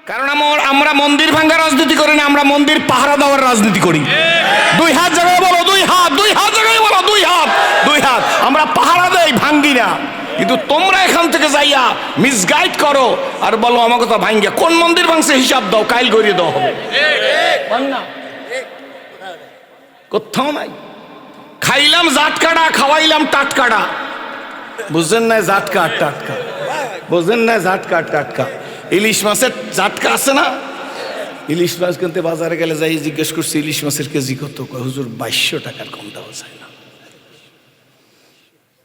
কারণ আমরা মন্দির ভাঙ্গার রাজনীতি করি না, আমরা মন্দির পাহারা দেওয়ার রাজনীতি করি। দুই হাত জায়গায় বলো, দুই হাত, দুই হাত জায়গায় বলো, দুই হাত, দুই হাত। আমরা পাহারা দেই, ভাঙ্গি না। কিন্তু তোমরা এখান থেকে যাইয়া মিসগাইড করো আর বলো আমার কথা ভাঙ্গিয়া। কোন মন্দির ভাঙছে হিসাব দাও, কাইল গড়িয়ে দেওয়া হবে। কোথাও নাই। খাইলাম জাটকাটা, খাওয়াইলাম টাটকাটা। বুঝলেন না? জাটকা আর টাটকা বুঝলেন না? জাটকা আর টাটকা। ইলিশ মাছের জাটকা আছে না? ইলিশ মাছ কিনতে বাজারে গেলে যাই জিজ্ঞেস করছি ইলিশ মাছের কেজি কত? হুজুর 2200 টাকার কম দেওয়া যায় না।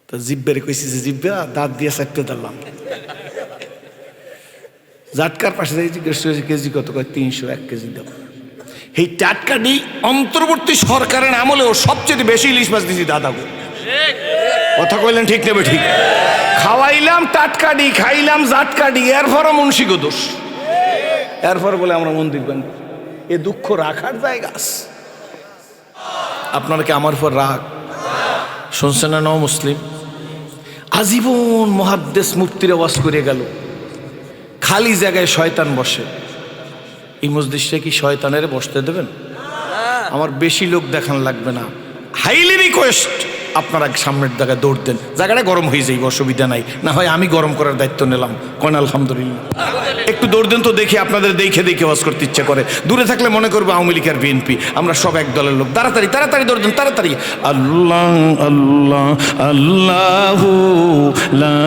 তো জিব্বের কইছি যে জিব্বা দাঁত দিয়ে চারটে দিলাম। জাটকার পাশে যাই জিজ্ঞেস করছি কেজি কত? 300। 1 কেজি দেব। এই টাটকাটি অন্তর্বর্তী সরকারের আমলেও সবচেয়ে বেশি ইলিশ মাছ দিয়েছি দাদাগো। কথা কইলেন ঠিক নেবে? ঠিক। খাওয়াইলাম টাটকাডি, খাইলাম জাটকাডি, এরপরও মুন্সিগো দোষ। এরপর বলে আমরা মন্দির বান। এ দুঃখ রাখার জায়গা আছে? আপনারা কি আমার উপর রাগ শুনছেন না? নও মুসলিম আজীবন মুহাদ্দিস মুফতির ওয়াজ করে গেল, খালি জায়গায় শয়তান বসে। এই মসজিদে কি শয়তানের বসতে দেবেন? আমার বেশি লোক দেখান লাগবে না। হাইলি রিকোয়েস্ট আপনারা সামনের জায়গায় দৌড় দেন, জায়গাটা গরম হয়ে যাইব, অসুবিধা নাই। না হয় আমি গরম করার দায়িত্ব নিলাম। কোন আলহামদুলিল্লাহ। একটু দৌড় দেন তো দেখি, আপনাদের দেখে দেখে ওয়াজ করতে ইচ্ছা করে। দূরে থাকলে মনে করবো আওয়ামী লীগ আর বিএনপি, আমরা সব এক দলের লোক। তাড়াতাড়ি তাড়াতাড়ি দৌড় দেন, তাড়াতাড়ি। আল্লাহ আল্লাহ আল্লাহু লা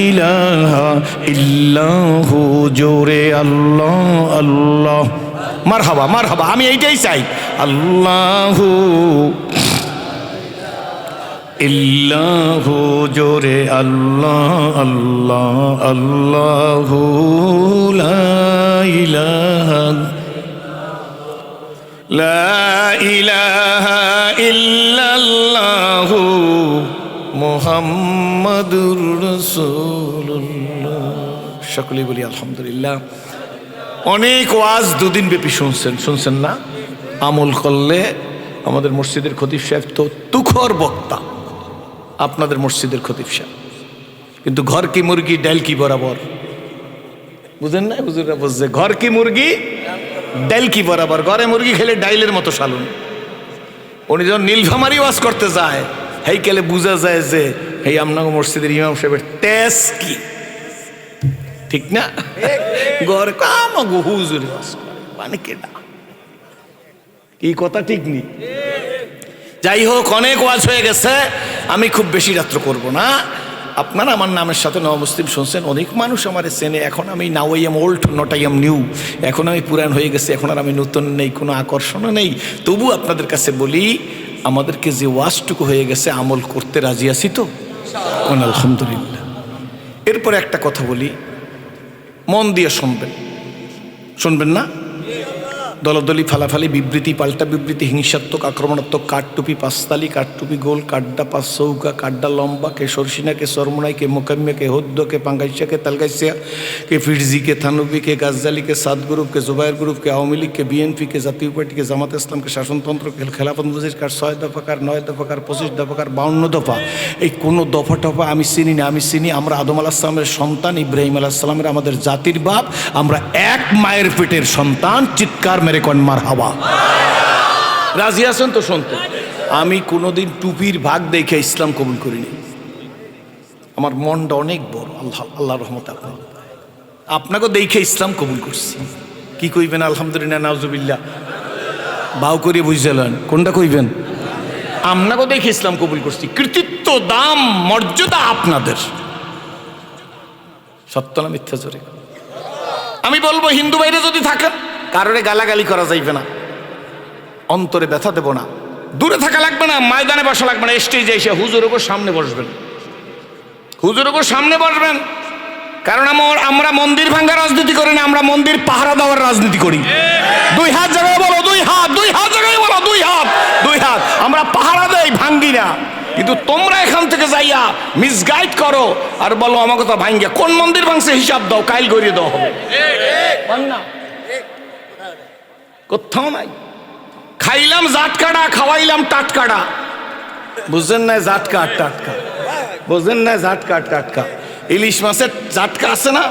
ইলাহা ইল্লাহু, জোরে আল্লাহ আল্লাহ। মারহাবা মারহাবা, আমি এইটাই চাই। আল্লাহু ইল্লাহু, জোরে আল্লাহ আল্লাহ আল্লাহু লা ইলাহা লা ইলাহা ইল্লাল্লাহু মুহাম্মাদুর রাসূলুল্লাহ। সকলেই বলি আলহামদুলিল্লাহ। অনেক ওয়াজ দুদিন ব্যাপী শুনছেন না? আমল করলে আমাদের মসজিদের খতিব সাহেব তো তুখর বক্তা, আপনাদের মসজিদের খতিব সাহেব। কিন্তু ঘর কি মুরগি ডাল কি বরাবর, বুঝেন না? হুজুররা বুঝছে ঘর কি মুরগি ডাল কি বরাবর। ঘরে মুরগি খেলে ডাইলের মতো সালুন। উনি যখন নীলফামারী ওয়াজ করতে যায়, হেই কেলে বুঝা যায় যে এই আপনার মসজিদের ইমাম সাহেবের তেজ কি, ঠিক না? ঘর কামাগো হুজুর ওয়াজ মানে কেডা, কি কথা ঠিক নেই। যাই হোক, অনেক ওয়াজ হয়ে গেছে, আমি খুব বেশি রাত্র করব না। আপনারা আমার নামের সাথে নও মুসলিম শুনছেন, অনেক মানুষ আমার চেনে। এখন আমি now I am old, not I am new. এখন আমি পুরান হয়ে গেছি, এখন আর আমি নতুন নেই, কোনো আকর্ষণও নেই। তবু আপনাদের কাছে বলি, আমাদেরকে যে ওয়াজটুকু হয়ে গেছে আমল করতে রাজি আছি তো? কোন আলহামদুলিল্লাহ। এরপরে একটা কথা বলি, মন দিয়ে শুনবেন না? দলদলি, ফালাফালি, বিবৃতি, পাল্টা বিবৃতি, হিংসাত্মক, আক্রমণাত্মক, কাঠটুপি, পাঁচতালি, কাঠটুপি গোল, কাড্ডা পাঁচ চৌকা, কাড্ডা লম্বা, কে সরসিনা, কে সরমুনাই, কে মোকাম্মিয়া, কে হদ্দ, কে পাঙ্গাইশা, কে তালগাইসিয়া, কে ফিরজি, কে থানবি, কে গাজ্জালি, কে সাদ গ্রুপ, কে জুবাইর গ্রুপ, কে আওয়ামী লীগ, কে বিএনপি, কে জাতীয় পার্টি, কে জামাত ইসলাম, কে শাসনতন্ত্র, কে খেলাফত মজলিস, কার 6 দফা, কার 9 দফা, কার 25 দফা, কার 52 দফা। এই কোনো দফা টফা আমি চিনি না। আমি চিনি আমরা আদম আলাইহিস সালামের সন্তান, ইব্রাহিম আলাইহিস সালামের আমাদের জাতির বাপ, আমরা এক মায়ের পেটের সন্তান। চিৎকার মেরে কোন মারহাবা। রাজি আছেন তো শুনতে? আমি কোনোদিন টুপির ভাগ দেখে ইসলাম কবুল করিনি। আমার মনটা অনেক বড়, আল্লাহ রহমতে আপনাকে দেখে ইসলাম কবুল করছি। কি কইবেন? আলহামদুলিল্লাহ, নাউজুবিল্লাহ। বাউ করে বুঝলেন কোনটা কইবেন? আপনাকে দেখে ইসলাম কবুল করছি। কৃতিত্ব, দাম, মর্যাদা আপনাদের। সত্য না মিথ্যা? জোরে আমি বলবো, হিন্দু বাইরে যদি থাকেন কারোরে গালাগালি করা যাইবে না, অন্তরে ব্যথা দেব না, দূরে থাকা লাগবে না, ময়দানে বসা লাগবে না, স্টেজে এসে হুজুর ওর সামনে বসবেন, হুজুর ওর সামনে বসবেন। কারণ আমরা মন্দির ভাঙ্গার রাজনীতি করি না, আমরা মন্দির পাহারা দেওয়ার রাজনীতি করি। দুই হাত জায়গায় বলো, দুই হাত, দুই হাত জায়গায় বলো, দুই হাত, দুই হাত। আমরা পাহারা দেই, ভাঙ্গি না। কিন্তু তোমরা এখান থেকে যাইয়া মিসগাইড করো আর বলো আমার কথা ভাঙ্গিয়া। কোন মন্দির ভাঙছে হিসাব দাও, কাইল গড়িয়ে দেওয়া হবে। কোথাও নাই। খাইলাম জাটকাটা, খাওয়াইলাম টাটকাটা। বুঝলেন না? জাটকা আর টাটকা বুঝলেন না? জাটকা আর টাটকা। ইলিশ মাছের জাটকা আছে না?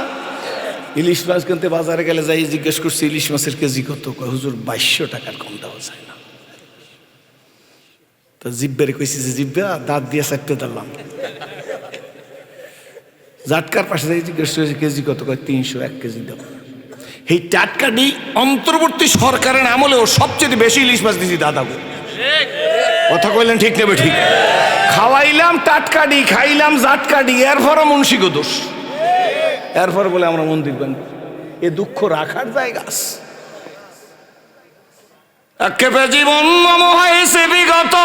ইলিশ মাছ কিনতে বাজারে গেলে যাই জিজ্ঞেস করছি ইলিশ মাছের কেজি কত? কয় হুজুর 2200 টাকার কম দেওয়া যায় না। তো জিব্বারে কইছি যে জিব্বা দাঁত দিয়ে চারটে দিলাম। জাটকার পাশে যাই জিজ্ঞেস করছি কেজি কত? কয় 300, 1 কেজি দেবো। এই টাটকাটি অন্তর্বর্তী সরকারের আমলেও সবচেয়ে বেশি ইলিশ মাছ দিয়েছি দাদা। কথা কইলেন ঠিক নেবে? ঠিক। খাওয়াইলাম টাটকাডি, খাইলাম জাটকাডি, এরপরও মুন্সিগো দোষ। এরপর বলে আমরা মন্দির বানাবো। এ দুঃখ রাখার জায়গা একেবারে জীবন মম হয়েছে বিগত,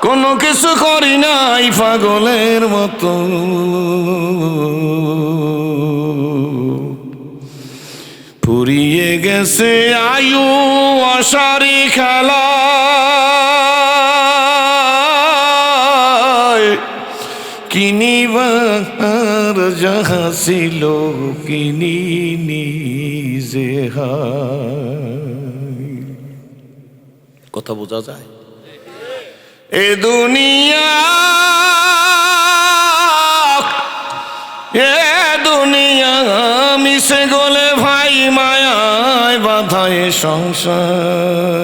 কোনো কিছু করি নাই পাগলের মতো। ফুরিয়ে গেছে আয়ু আশারি খেলা, কিনিবার যাহা ছিল কিনি নিজে। কথা বোঝা যায়? এ দুনিয়া মিশে গলে ভাই মায়ায় বাধায় সংসার।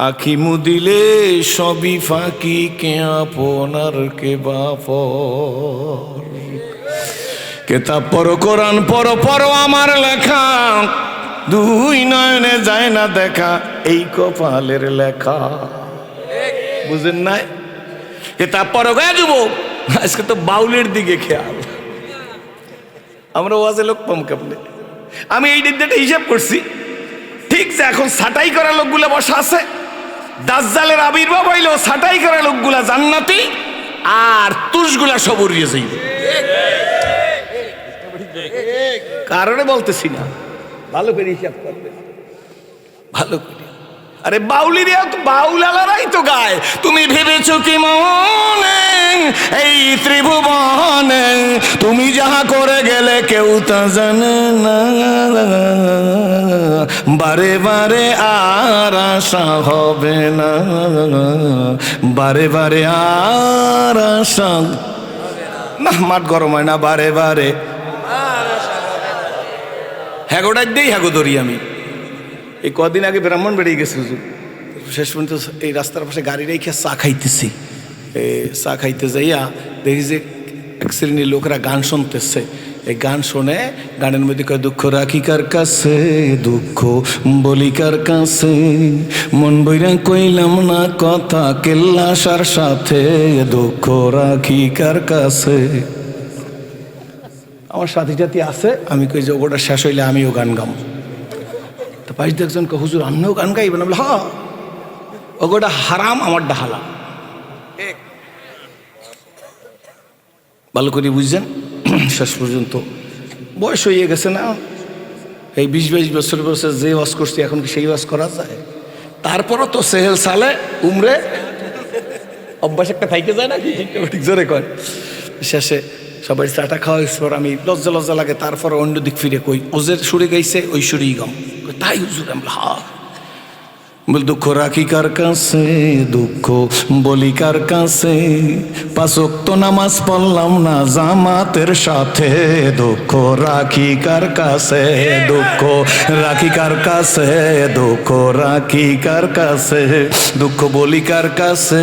আখি মুদিলে সবই ফাঁকি, কে আপনার কে বাপর। কেতাব পড়ো, কোরআন পড়ো, পড়ো আমার লেখা, দুই নয়নে যায় না দেখা, এই কপালের লেখা। বুঝেন নাই? কেতাব পড়ো গে যুবক, আজকে তো বাউলের দিকে খেয়াল। আমরা ওয়াজে লোক কম কেমনে। আমি এই দিনটা হিসাব করছি, ঠিক যে এখন ছাটাই করা লোকগুলা বসা আছে, দাজ্জালের আবির্ভাব হইলেও ছাটাই করা লোকগুলা জান্নাতি, আর তুষগুলা সব উড়িয়ে যাইবে। কারণে বলতেছি না, ভালো করে হিসাব করবে, ভালো করে। আরে বাউলিরিয়া তো বাউলালারাই তো গায়, তুমি ভেবেছো কি মনে এই ত্রিভুবনে তুমি যাহা করে গেলে কেউ তা জানে না। বারে বারে আর আশা হবে না, বারে বারে আর আশা না। মাঠ গরম হয় না বারে বারে। হ্যাগোটাই দিই হ্যাগো ধরি আমি। এই কদিন আগে ব্রাহ্মণ বেরিয়ে গেছে হুজুর, শেষ পর্যন্ত এই রাস্তার পাশে গাড়ি রেখে চা খাইতেছি। চা খাইতে যাইয়া দেখি যে এক শ্রেণীর লোকরা গান শুনতেছে। এই গান শুনে গানের মধ্যে কয়, দুঃখ রাখি কার কাছে, দুঃখ বলি কার কাছে, মন বইরা কইলাম না কথা কেল্লাসার সাথে, দুঃখ রাখি কার কাছে। আমার সাথী সাথী আছে, আমি কই যে ওটা শেষ হইলে আমিও গান গাম। তো পাঁচ একজন কে হুজুর আমিও গান গাইবেন? বলে হ্যাঁ, ওটা হারাম, আমারটা হালাল। ভালো করে বুঝছেন? শেষ পর্যন্ত বয়স হয়ে গেছে না, এই 20-22 বছর বয়সে যে ওয়াজ করছি এখন কি সেই ওয়াজ করা যায়? তারপরও তো সেহেল সালে উমরে অভ্যাস একটা থাইকে যায় না কি? ঠিক জোরে কয়। শেষে সবাই চাটা খাওয়া পর আমি লজ্জা লজ্জা লাগে, তারপর অন্য দিক ফিরে কই ওজের সুরে গাইছে ওই সুরেই গাম। তাই হুজুর? আমরা হা বল, দুঃখ রাখি কার কাছে, দুঃখ বলি কার কাছে, 5 ওয়াক্ত নামাজ পড়লাম না জামাতের সাথে, দুঃখ রাখি কার কাছে, দুঃখ রাখি কার কাছে, দুঃখ রাখি কার কাছে, দুঃখ বলি কার কাছে,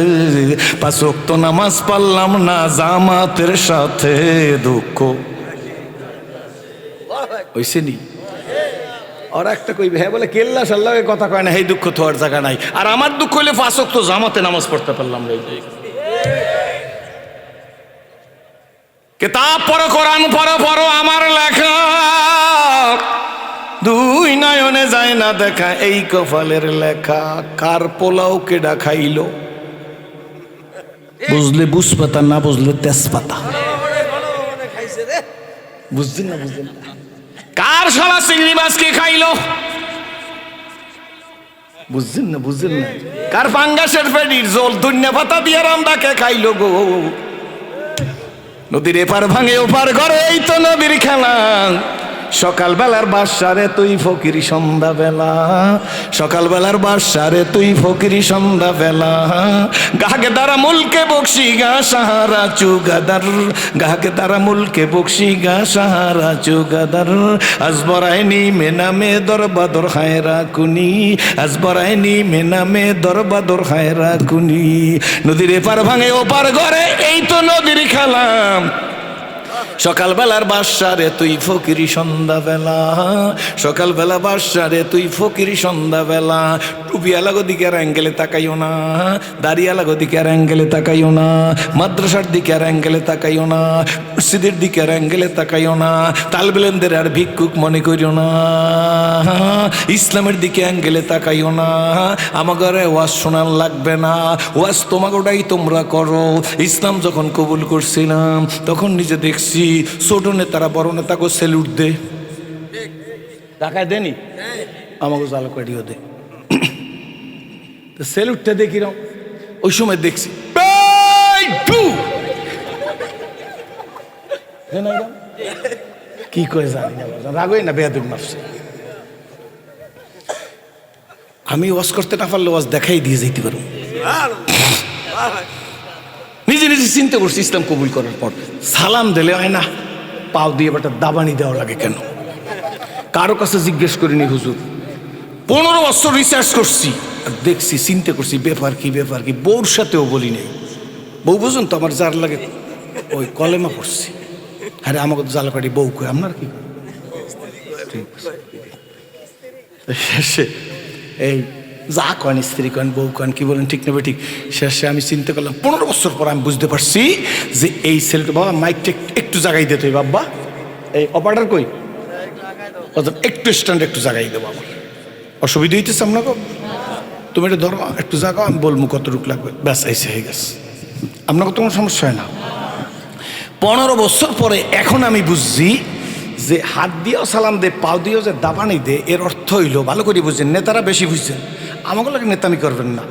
5 ওয়াক্ত নামাজ পড়লাম না জামাতের সাথে, দুঃখ হইছে নি? আর একটা কইবে হ্যাঁ বলে কেল্লা সাল্লাহে কথা কয় না, এই দুঃখ তো আর জায়গা নাই। আর আমার দুঃখ হইলে 5 ওয়াক্ত জামাতে নামাজ পড়তে পারলাম না। কিতাব পড়ো, কোরআন পড়ো, পড়ো আমার লেখা, দুই নয়নে যায় না দেখা, এই কপালের লেখা। কার পোলাও কেডা খাইলো? বুঝলে বুঝপাতা, না বুঝলে তেজপাতা। বুঝছেন না? বুঝলেন? কার শালা চিংড়ি মাছ কে খাইলো? বুঝছেন না? বুঝছেন না? কার পাঙ্গাসের পেটির জল ধনিয়া পাতা দিয়ে রান্দা কে খাইলো গো? নদীর এপার ভাঙে ওপার ঘরে, এই তো নদীর খেলা। সকালবেলার বাদশারে তুই ফকিরি সন্ধ্যাবেলা, সকালবেলার বাদশারে তুই ফকিরি সন্ধ্যাবেলা, গাহকে দ্বারা মুলকে বকশি গা সাহারা চুগাদার, গাহকে দ্বারা মুলকে বকশি গা সাহারা চুগাদার, আজবরায়নি মেনামে দরবাদর হায়রা কুনি, আজবরায়নি মেনামে দরবাদর হায়রা কুনি। নদীর এপার ভাঙে ওপার ঘরে এই তো নদীর খেলাম, সকালবেলার বাদশারে তুই ফকিরি সন্ধ্যাবেলা, সকালবেলা বাদশারে তুই ফকিরি সন্ধ্যাবেলা। টুপিওয়ালা দিকে আর অ্যাঙ্গেলে তাকাইও না, দাড়িওয়ালা দিকে আর অ্যাঙ্গেলে তাকাইও না, মাদ্রাসার দিকে আর অ্যাঙ্গেলে তাকাইও না, মসজিদের দিকে আর অ্যাঙ্গেলে তাকাইও না, তালবেলেনদের আর ভিক্ষুক মনে করিও না, ইসলামের দিকে অ্যাঙ্গেলে তাকাইও না। আমাকে ওয়াজ শোনার লাগবে না, ওয়াজ তোমাকেটাই তোমরা করো। ইসলাম যখন কবুল করছিলাম তখন নিজে দেখছি ছোট নেতারা বড় নেতাকে স্যালুট দে, টাকায় দেনি, আমাকে জালো কাটিও দে, স্যালুটটা দেখি ওই সময় দেখছি কি করে জানি না, রাগই না বেয়াদব মারছে। আমি ওয়াজ করতে না পারলে ওয়াজ দেখাই দিয়ে যেতে পারবো। নিজে নিজে চিন্তা করছি ইসলাম কবুল করার পর সালাম দিলে হয় না, পাও দিয়ে একটা দাবানি দেওয়া লাগে কেন? কারো কাছে জিজ্ঞেস করিনি হুজুর, 15 বছর রিসার্চ করছি আর দেখছি, চিন্তা করছি ব্যাপার কি ব্যাপার কি। বউর সাথেও বলি নেই, বউ বুঝুন তো আমার যার লাগে ওই কলেমা পড়ছি। আরে আমাকে তো জালকাটি বউ কই, আপনার কি শেষে এই যা কন স্ত্রী কন বউ কন কি বলেন ঠিক নেবে ঠিক। শেষে আমি চিন্তা করলাম 15 বছর পর আমি বুঝতে পারছি যে এই ছেলেটা, বাবা মাইকটা একটু জাগাই দে তুই বাবা, এই অপারেটর কই, একটু স্ট্যান্ড একটু জাগাই দেবো, আমার অসুবিধা হইতেছে আপনাকে, তুমি এটা ধরো একটু জাগাও, আমি বলবো কতটুকু লাগবে, ব্যাস এসে হয়ে গেছে, আপনাকে তো কোনো সমস্যা হয় না। 15 বছর পরে এখন আমি বুঝছি যে হাত দিয়েও সালাম দে, পাও দিয়েও যে দাবানি দে, এর অর্থ হইলো, ভালো করে বুঝছেন, নেতারা বেশি বুঝছেন, আমাকে লাগে নেতামি করবেন না,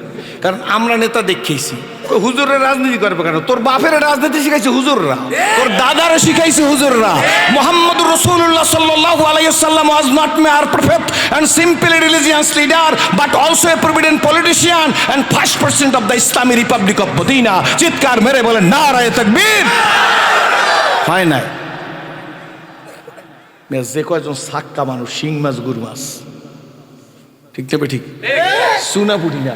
কারণ আমরা নেতা দেখেছি। হুজুরের রাজনীতি করবে কেন? তোর বাপের রাজনীতি শিখাইছে হুজুররা, তোর দাদারা শিখাইছে হুজুররা। মুহাম্মদুর রাসূলুল্লাহ সাল্লাল্লাহু আলাইহি ওয়াসাল্লাম was not mere prophet and simply religious leader but also a prominent politician and first president of the Islamic Republic of Medina। চিৎকার মেরে বলেন নারায়ে তাকবীর। হয় নাই যে কয়জন সাক্কা মানুষ, শিং মাছ গুর মাছ, ঠিক তবে ঠিক সুনা বুড়ি না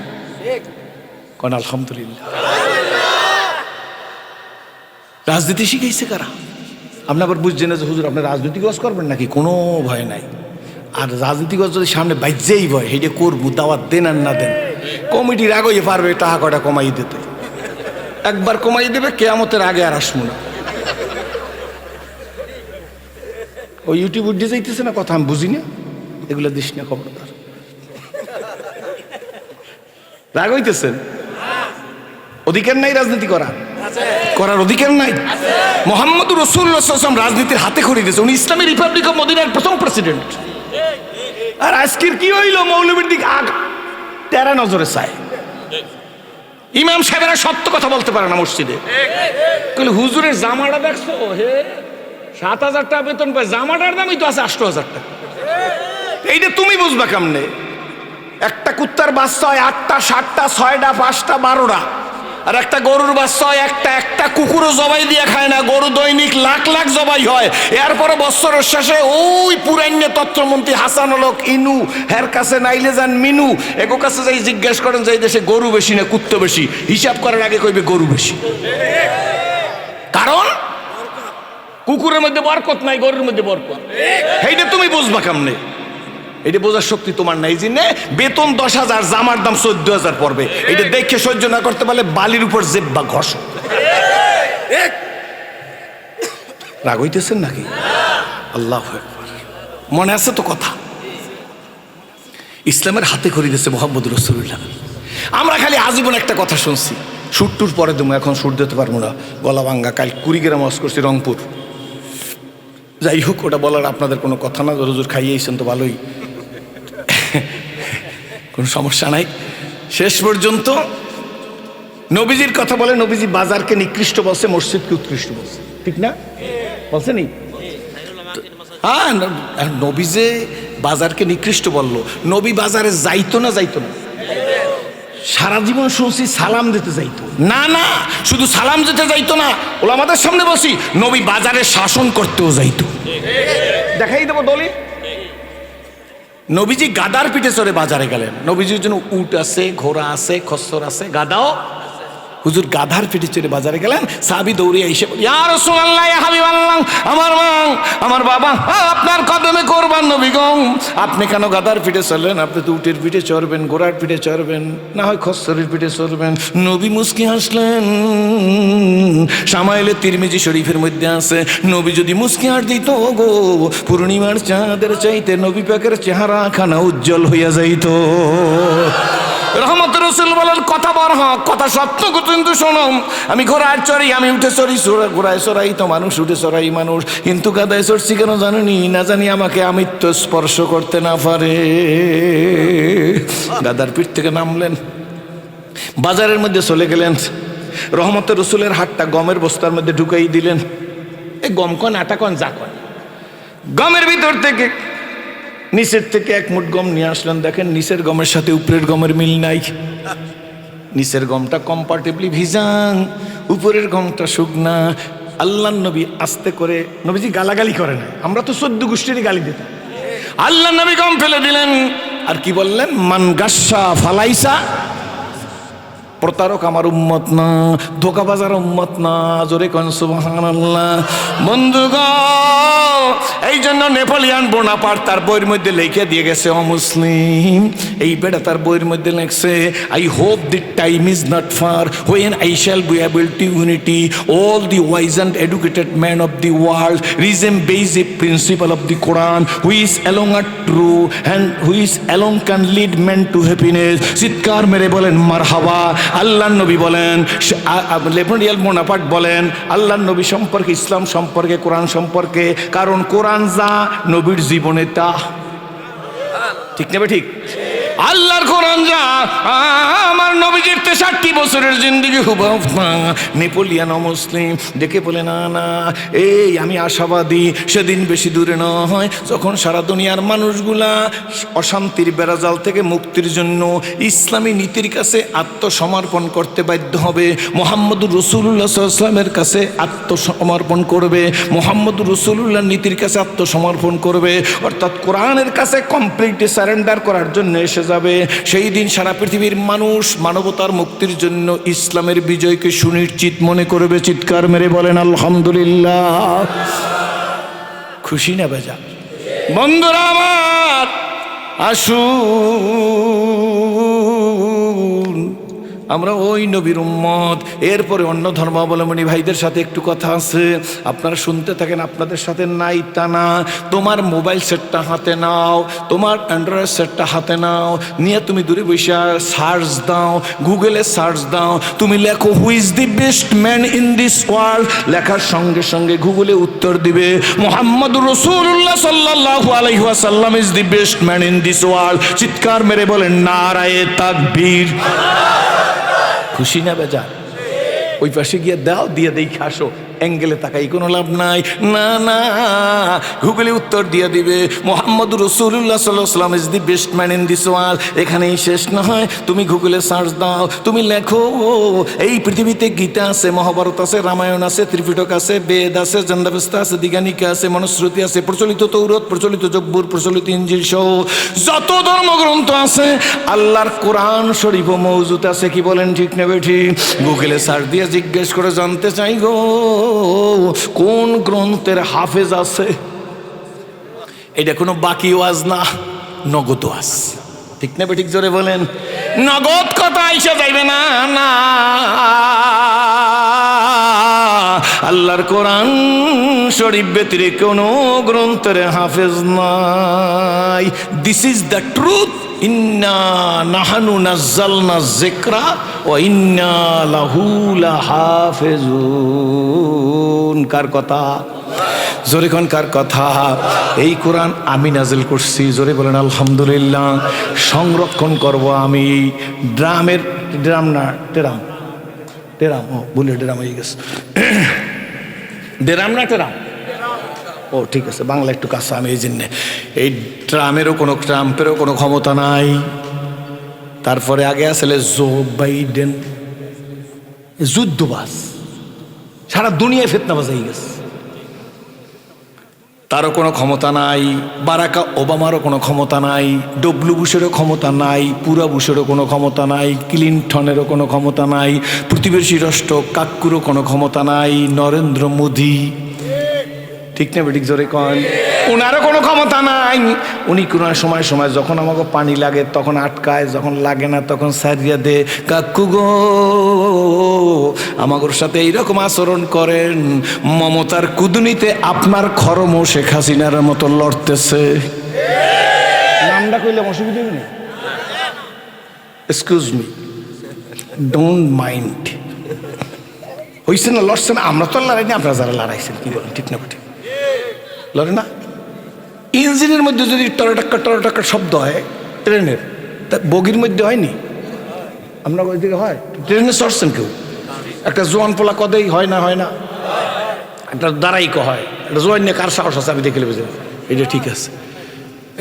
কোন আলহামদুলিল্লাহ। রাজনীতি শিখাইছে কারা? আপনি আবার বুঝছেন না যে হুজুর আপনি রাজনৈতিক কাজ করবেন নাকি? কোনো ভয় নাই। আর রাজনীতিক কাজ যদি সামনে বাইজেই ভয়, সেইটা করবো, দাওয়াত দেন আর না দেন, কমিটির আগেই পারবে টাকা কটা কমাই দিতে, একবার কমাই দেবে, কেয়ামতের আগে আর আসবো না। ওই ইউটিউব উঠে যাইতেছে না কথা, আমি বুঝি না, এগুলো দিস না, খবরদার। রাগ হইতেছেন? অধিকার নাই রাজনীতি করার অধিকার নাই। মুহাম্মদুর রাসূলুল্লাহ সাল্লাল্লাহু আলাইহি ওয়াসাল্লাম রাজনীতির হাতে খড়ি দিয়েছে, উনি ইসলামী রিপাবলিক অফ মদিনার প্রথম প্রেসিডেন্ট। আর আজকের কি হইল? মৌলবীর দিকে তেরা নজরে চায়। ইমাম সাহেবেরা সত্য কথা বলতে পারে না মসজিদে, হুজুরের জামাটা দেখছো, হে 7,000 টাকা বেতন পায়, জামাটার দামই তো আছে 8,000 টাকা। এইটা তুমি বুঝবা কেমনে? একটা কুত্তার বাচ্চা হয় 8টা 7টা 6টা 5টা 12টা, আর একটা গরুর বাচ্চা হয় একটা কুকুরও জবাই দিয়ে খায় না, গরু দৈনিক লাখ লাখ জবাই হয়। এরপরে বছরের শেষে ওই পুরান্য তথ্যমন্ত্রী হাসানুলক ইনু হের কাছে নাইলে যান মিনু, এগো কাছে যাই জিজ্ঞেস করেন যে এই দেশে গরু বেশি না কুত্তা বেশি, হিসাব করার আগে কইবে গরু বেশি। কারণ কুকুরের মধ্যে বরকত নাই, গরুর মধ্যে বরকত। এইটা তুমি বুঝবা কেমনে? এটা বোঝার শক্তি তোমার নাই। জেনে বেতন 10,000, জামার দাম 14,000 পড়বে, এটা দেখে সহ্য না করতে পারলে বালির উপর জেব্বা ঘষ। রাগ হইতেছেন নাকি? আল্লাহু আকবার। মনে আছে তো কথা? ইসলামের হাতে খড়ি দিয়েছে মুহাম্মদুর রাসূলুল্লাহ। আমরা খালি আজীবন একটা কথা শুনছি, সুরটুর পরে দেবো, এখন সুর দিতে পারবো না, গলা ভাঙ্গা। কাল কুড়িগ্রাম ওয়াজ করছি, রংপুর। যাই হোক, ওটা বলার আপনাদের কোনো কথা না, হুজুর খাইয়েছেন তো ভালোই, কোনো সমস্যা নাই। শেষ পর্যন্ত নবীজির কথা বলে, নবীজি বাজারকে নিকৃষ্ট বলছে, মসজিদকে উৎকৃষ্ট বলছে, ঠিক না? বলছে নি? হ্যাঁ, নবী যে বাজারকে নিকৃষ্ট বলল, নবী বাজারে যাইতো না যাইতো না? সারা জীবন শুনছি সালাম দিতে যাইতো না। না, শুধু সালাম দিতে যাইতো না, ওলামাদের সামনে বসি, নবী বাজারে শাসন করতেও যাইতো। দেখাই দেবো দলিল। নবীজি গাদার পিঠে চড়ে বাজারে গেলেন। নবীজির জন্য উট আছে, ঘোড়া আছে, খচ্চর আছে, গাদাও। হুজুর গাধার পিঠে চড়ে বাজারে গেলেন। সাহাবী দৌড়ে এসে বলে, ইয়া রাসূলুল্লাহ, ইয়া হাবিবাল্লাহ, আমার মা, আমার বাবা আপনার কদমে কুরবান নবী গো। আপনি কেন গাধার পিঠে চললেন? আপনি তো উটের পিঠে চড়বেন, ঘোড়ার পিঠে চড়বেন, না হয় খচ্চরের পিঠে চড়বেন। নবী মুস্কি হাসলেন। শামাইলে তিরমিজি শরীফের মধ্যে আছে, নবী যদি মুস্কি হাস দিত গো, পূর্ণিমার চাঁদের চাইতে নবী পাকের চেহারা খানা উজ্জ্বল হইয়া যাইত। রহমত রসুল বলেন, কথা বড় হক, কথা সত্য, কিন্তু শোনো, আমি ঘোড়ায় চড়ি, আমি উঠে চড়ি, ঘোড়ায় চড়াই তো মানুষ, উঠে চড়াই মানুষ, কিন্তু গাদায় চড়ছি কেন জানেনি? না জানি আমাকে আমিত্ব স্পর্শ করতে না পারে। গাদার পিঠ থেকে নামলেন, বাজারের মধ্যে চলে গেলেন। রহমত রসুলের হাতটা গমের বস্তার মধ্যে ঢুকাই দিলেন। এই গম কন, আটা কন, যা কন, গমের ভিতর থেকে নিচের থেকে এক মুঠ গম নিয়ে আসলেন। দেখেন নিচের গমের সাথে উপরের গমের মিল নাই। নিচের গমটা কম্পার্টেবলি ভিজাং, উপরের গমটা শুকনা। আল্লাহ নবী আস্তে করে, নবীজি গালাগালি করে না, আমরা তো 14 গোষ্ঠীরই গালি দিতাম। আল্লাহ নবী গম ফেলে দিলেন, আর কি বললেন? মান গাসসা ফালাইসা, প্রতারক আমার উম্মত না, ধোকাবাজার উম্মত না। জোরে কোন সুবহানাল্লাহ। বন্ধুগণ, এই জন্য নেপোলিয়ান বোনাপার্ট তার বইয়ের মধ্যে লিখে দিয়ে গেছে, অমুসলিম। এই বেটা তার বইয়ের মধ্যে লিখছে, I hope the time is not far when I shall be able to unity all the wise and educated men of the world reason basic principle of the Quran, which alone are true and which alone can lead men to happiness. চিৎকার মেরে বলেন মারহাবা। আল্লাহ নবী বলেন, Napoleon Bonaparte বলেন আল্লাহ নবী সম্পর্কে, ইসলাম সম্পর্কে, কোরআন সম্পর্কে, কারণ কোরআন যা নবীর জীবনে তা। ঠিক নেবে? ঠিক। আল্লাহর কোরআন যা, আমার নবীজির 63 বছরের জিন্দেগি হুবহু না। নেপোলিয়ান মুসলিম দেখে বলে, না না, এই আমি আশাবাদী, সেদিন বেশি দূরে নয় যখন সারা দুনিয়ার মানুষগুলা অশান্তির বেড়াজাল থেকে মুক্তির জন্য ইসলামী নীতির কাছে আত্মসমর্পণ করতে বাধ্য হবে। মুহাম্মদুর রাসূলুল্লাহ সাল্লাল্লাহু আলাইহি ওয়াসাল্লামের কাছে আত্মসমর্পণ করবে, মুহাম্মদুর রাসূলুল্লাহর নীতির কাছে আত্মসমর্পণ করবে, অর্থাৎ কোরআনের কাছে কমপ্লিটলি সারেন্ডার করার জন্য এসে যাবে। সেই দিন সারা পৃথিবীর মানুষ মানবতার মুক্তির জন্য ইসলামের বিজয়কে সুনিশ্চিত মনে করবে। চিৎকার মেরে বলেন আলহামদুলিল্লাহ। খুশি না বেজা? বন্ধুরা আমার, আসুন আমরা ওই নবীর উম্মত। এরপরে অন্য ধর্মাবলম্বী ভাইদের সাথে একটু কথা আছে, আপনারা শুনতে থাকেন। আপনাদের সাথে নাই তা না, তোমার মোবাইল সেটটা হাতে নাও, তোমার অ্যান্ড্রয়েড সেটটা হাতে নাও, নিয়ে তুমি দূরে বসে সার্চ দাও, গুগলে সার্চ দাও, তুমি লেখো who is the best man in this world. লেখার সঙ্গে সঙ্গে গুগলে উত্তর দিবে মুহাম্মদুর রাসূলুল্লাহ সাল্লাল্লাহু আলাইহি ওয়াসাল্লাম is the best man in this world. চিৎকার মেরে বলেন নারায়ে তাকবীর। খুশি না বেজা? ওই পাশে গিয়ে দাও, দিয়ে দেখে আসো, অ্যাঙ্গেলে তাকাই কোনো লাভ নাই। না না, গুগলে উত্তর দিয়ে দিবে মুহাম্মদুর রাসূলুল্লাহ সাল্লাল্লাহু আলাইহি ওয়াসাল্লাম is the best man in this world. এখানেই শেষ নয়, তুমি গুগলে সার্চ দাও, তুমি লেখো এই পৃথিবীতে গীতা আছে, মহাভারত আছে, রামায়ণ আছে, ত্রিপিটক আছে, বেদ আছে, জন্দাবেস্তা আছে, দিগানিকা আছে, মনুস্মৃতি আছে, প্রচলিত তৌরাত, প্রচলিত জব্বুর, প্রচলিত ইনজিল সহ যত ধর্মগ্রন্থ আছে, আল্লাহর কোরআন শরীফও মওজুদ আছে। কি বলেন ঠিক নেবে? ঠিক। গুগলে সার্চ দিয়ে জিজ্ঞেস করে জানতে চাই গো, কোন গ্রন্থের হাফেজ আছে? এটা কোনো বাকি ওয়াজ না, নগদ ওয়াজ। ঠিক না? ঠিক জোরে বলেন। নগদ কথা আইসা যাইবে না। না, আল্লাহর কোরআন শরীফ ব্যতিরেক কোনো গ্রন্থের হাফেজ নাই। This is the truth. ইন্না নাহানু নাজ্জালনা যিকরা ওয়া ইন্না লাহু লাহাফিজুন। কার কথা? জোরে কোন কার কথা? এই কোরআন আমি নাজিল করছি। জোরে বলেন আলহামদুলিল্লাহ। সংরক্ষণ করব আমি। ড্রামের ড্রাম না, টেরাম, টেরাম, ও বলে ড্রাম হয়ে গেছে। ড্রাম না টেরাম? ও ঠিক আছে, বাংলা একটু কাছে, আমি এই জন্যে এই ট্রাম্পেরও কোনো ক্ষমতা নাই। তারপরে আগে আসলে জো বাইডেন, যুদ্ধবাজ, সারা দুনিয়ায় ফিতনাবাজ হয়ে গেছে, তারও কোনো ক্ষমতা নাই। বারাক ওবামারও কোনো ক্ষমতা নাই, ডব্লিউ বুশেরও ক্ষমতা নাই, পুরা বুশেরও কোনো ক্ষমতা নাই, ক্লিনটনেরও কোনো ক্ষমতা নাই, প্রতিবেশী রাষ্ট্র কাক্কুরও কোনো ক্ষমতা নাই, নরেন্দ্র মোদি, ঠিক না বেঠিক জোরে কন, ওনারও কোনো ক্ষমতা নাই। উনি কোনো সময় সময় যখন আমাকে পানি লাগে তখন আটকায়, যখন লাগে না তখন সারিয়া দে। কাকু গো, আমাগোর সাথে এইরকম আচরণ করেন, মমতার কুদুনিতে আপনার খরম শেখ হাসিনার মতো লড়তেছে। নামটা কইলে অসুবিধা নেই, এক্সকিউজ মি, ডোন্ট মাইন্ড। হইছে না, লড়ছে না, আমরা তো লড়াইনি, আপনারা যারা লড়াইছেন, কি বলেন, ঠিক না ঠিক লড়ে না? ইঞ্জিনের মধ্যে যদি টরটাক্কা শব্দ হয় ট্রেনের, তা বগির মধ্যে হয়নি? আপনার ওই দিকে হয়? ট্রেনে চড়ছেন কেউ? একটা জোয়ান পোলা কদেই হয় না, হয় না, একটা দাঁড়াইক হয়, একটা জোয়ান নিয়ে কার সাহস আছে আমি দেখে নেবে, এটা ঠিক আছে।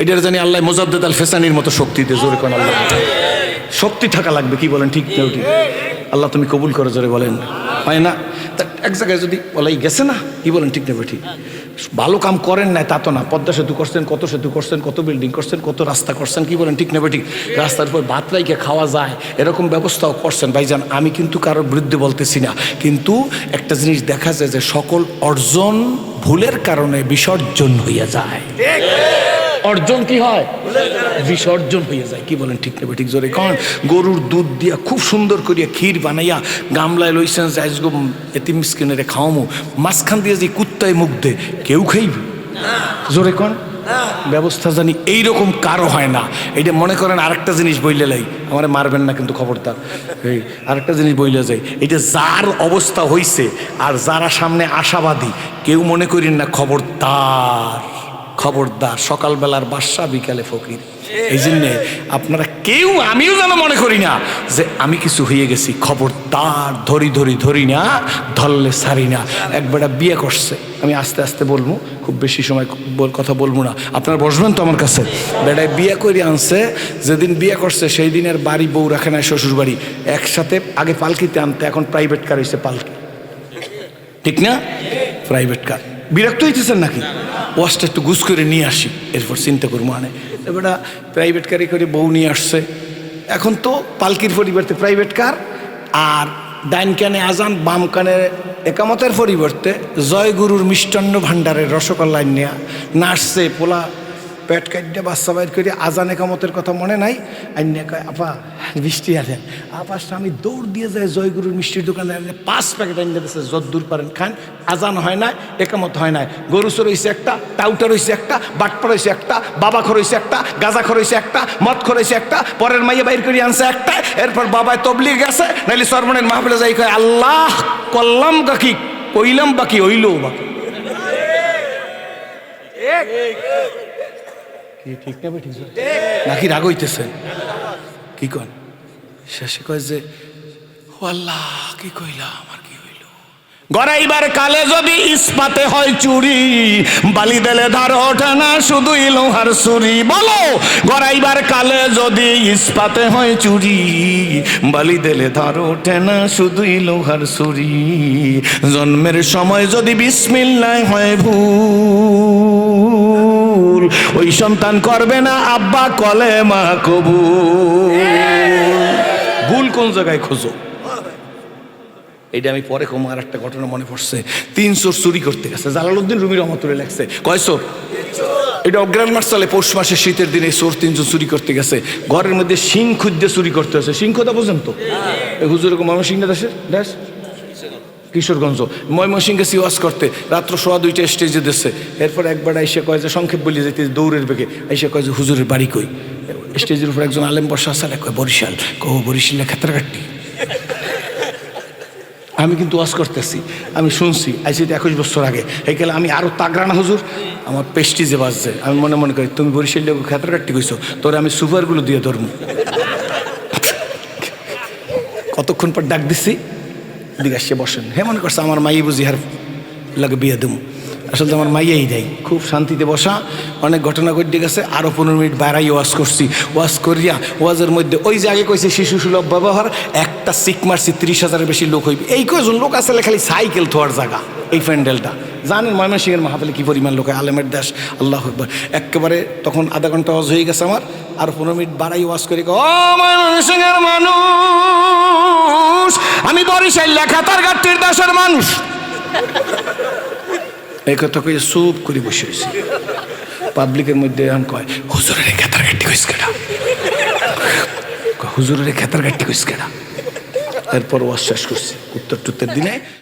এটার জানি আল্লাহ মোজাদ্দেদ আল ফেসানির মতো শক্তি দিয়ে, জোরে কোন আল্লাহ শক্তি থাকা লাগবে, কি বলেন, ঠিক না ঠিক? আল্লাহ তুমি কবুল করে, জোরে বলেন, হয় না? তা এক জায়গায় যদি বলাই গেছে না, কি বলেন, ঠিক না ঠিক? ভালো কাম করেন নাই তা তো না, পদ্মা সেতু করছেন, কত সেতু করছেন, কত বিল্ডিং করছেন, কত রাস্তা করছেন, কি বলেন, ঠিক না ঠিক? রাস্তার উপর ভাত রাইকে খাওয়া যায় এরকম ব্যবস্থাও করছেন। ভাইজান, আমি কিন্তু কারোর বিরুদ্ধে বলতেছি না, কিন্তু একটা জিনিস দেখা যায় যে সকল অর্জন ভুলের কারণে বিসর্জন হইয়া যায়। অর্জন কি হয়? বিসর্জন হয়ে যায়, কি বলেন, ঠিক না ঠিক জোরে কন? গরুর দুধ দিয়া খুব সুন্দর করিয়া ক্ষীর বানাইয়া গামলায় লইছেন, যাইজগো এতিম মিসকিনেরে খাওয়ামু, মাঝখান দিয়ে যে কুত্তায় মুখ দে, কেউ খাইবে? জোরে কন। ব্যবস্থা জানি এইরকম কারো হয় না। এইটা মনে করেন আরেকটা জিনিস বইলে লাই, আমার মারবেন না কিন্তু খবরদার, এই আরেকটা জিনিস বইলে যায়, এটা যার অবস্থা হইছে আর যারা সামনে আশাবাদী, কেউ মনে করেন না, খবরদার খবরদার, সকালবেলার বাদশা বিকালে ফকির। এই জন্যে আপনারা কেউ, আমিও যেন মনে করি না যে আমি কিছু হয়ে গেছি, খবরদার, ধরি না, ধরলে সারি না। একবার বিয়ে করছে, আমি আস্তে আস্তে বলবো, খুব বেশি সময় কথা বলবো না, আপনারা বসবেন তো আমার কাছে। বেড়ায় বিয়ে করে আনছে, যেদিন বিয়ে করছে সেই দিনের বাড়ি বউ রাখে না, শ্বশুর বাড়ি একসাথে, আগে পালকিতে আনতে, এখন প্রাইভেট কার হয়েছে পালকি, ঠিক না? Private car. বিরক্ত হইতেছেন নাকি? ওয়াশটা একটু গুছ করে নিয়ে আসি, এরপর চিন্তা করবো। মানে এবার প্রাইভেট কারে করে বউ নিয়ে আসছে, এখন তো পালকির পরিবর্তে প্রাইভেট কার, আর ডাইন কানে আজান, বাম কানে একামতের পরিবর্তে জয়গুরুর মিষ্টান্ন ভাণ্ডারের রসগোল্লা নিয়ে নাচছে। পোলা পেট কাটতে বাচ্চা বাইর করে আজান একামতের কথা মনে নাই, আইনে কয় আপা মিষ্টি আনেন। আপা আমি দৌড় দিয়ে যায় জয়গুরুর মিষ্টির দোকানে, 5 প্যাকেট আইনে দিচ্ছে, যদ্দূর পারেন খান। আজান হয় না, একামত হয় না, গরুচোর হয়েছে একটা, টাউটার হয়েছে একটা, বাটপার হয়েছে একটা, বাবা খর হয়েছে একটা, গাঁজা খর হয়েছে একটা, মদ খর হয়েছে একটা, পরের মাইয়া বাইর করে আনছে একটা। এরপর বাবায় তবলিগ গেছে, নাইলে সরমনের মাহফিলে যাই কয় আল্লাহ করলাম কাকি, কইলাম বাকি হইলও বাকি। ঠিক না ঠিক নাকি? রাগ হইতেছে কি কন? শেষে কয় যে আল্লাহ কি কইলাম, আর কি হইল? গড়াইবার কালে যদি ইস্পাতে হয় চুরি, বালি দেলে ধার ওঠে না, শুধুই লোহার ছুরি। বলো, গড়াইবার কালে যদি ইস্পাতে হয় চুরি, বালি দেলে ধার ওঠে না, শুধুই লোহার ছুরি। জন্মের সময় যদি বিসমিল্লাহ হয় ভুল, ওই সন্তান করবে না আব্বা কলেমা কবুল। ভুল কোন জায়গায় খোঁজো? এইটা আমি পরে কম। আর একটা ঘটনা মনে পড়ছে, 3 চোর চুরি করতে গেছে, জালালউদ্দিন রুমি রহমতুল্লাহ লেখছে। কয় চোর? এটা অগ্রাণ মাস চলে, পৌষ মাসের শীতের দিনে চোর 3 জন চুরি করতে গেছে। ঘরের মধ্যে শিং খুঁজতে চুরি করতে হয়েছে। শিং খোঁজা বুঝেন তো? হুজুর ময়মনসিংহ দেশ কিশোরগঞ্জ, ময়মনসিংহ গেছি ওয়াজ করতে, রাত্র 1:15 স্টেজে দিচ্ছে। এরপর একবার আইসে কয় যে সংক্ষেপ বলি যেতে, দৌড়ের বেগে আইসে কয় যে হুজুরের বাড়ি কই? স্টেজের উপর একজন আলেম বসা আছে, কয় বরিশাল। বরিশালে ক্ষেত্রাঘাটটি। আমি কিন্তু ওয়াজ করতেছি, আমি শুনছি, আইসি 21 বছর আগে। এই গেলে আমি আরো তাগড়ানা হুজুর, আমার পেস্টিজে বাজছে। আমি মনে মনে করি তুমি বরিশাল ক্ষেত্রাঘাটটি কইছো, তোরে আমি সুপারগুলো দিয়ে ধরবো। কতক্ষণ পর ডাক দিচ্ছি, দিকে আসছে বসেন। হে মনে করছে আমার মাই বুঝি হার লাগে বিয়ে দেবো। আসলে আমার মাইয়াই দেয়, খুব শান্তিতে বসা, অনেক ঘটনা ঘটে গেছে। আরও 15 মিনিট বাইরাই ওয়াজ করছি, ওয়াজ করিয়া ওয়াজের মধ্যে ওই যে আগে কইছে শিশু সুলভ ব্যবহার, একটা সিক মারছি 30,000-এর বেশি লোক হইবে। এই কয়জন লোক আসলে খালি সাইকেল থোয়ার জায়গা এই প্যান্ডেলটা। জানেন ময়মনসিংহের মাহফিলে কী পরিমাণ লোক, আলেমের দেশ, আল্লাহু আকবার। একেবারে তখন আধা ঘন্টা ওয়াজ হয়ে গেছে আমার, আর 15 মিনিট বাড়াই ওয়াজ করি, ও ময়মনসিংহের মানুষ, আমি বরিশাল লেখাতার গাট্টির দেশের মানুষ। এই কথা কয়ে চুপ করে বসে হয়েছে। পাবলিকের মধ্যে এখন কয়, হুজুরের খেতার গাট্টি কইস কেডা, হুজুরের খেতার গাট্টি কইস কেডা। এরপর ওয়াজ শেষ করছি, উত্তর টুত্তর দিনে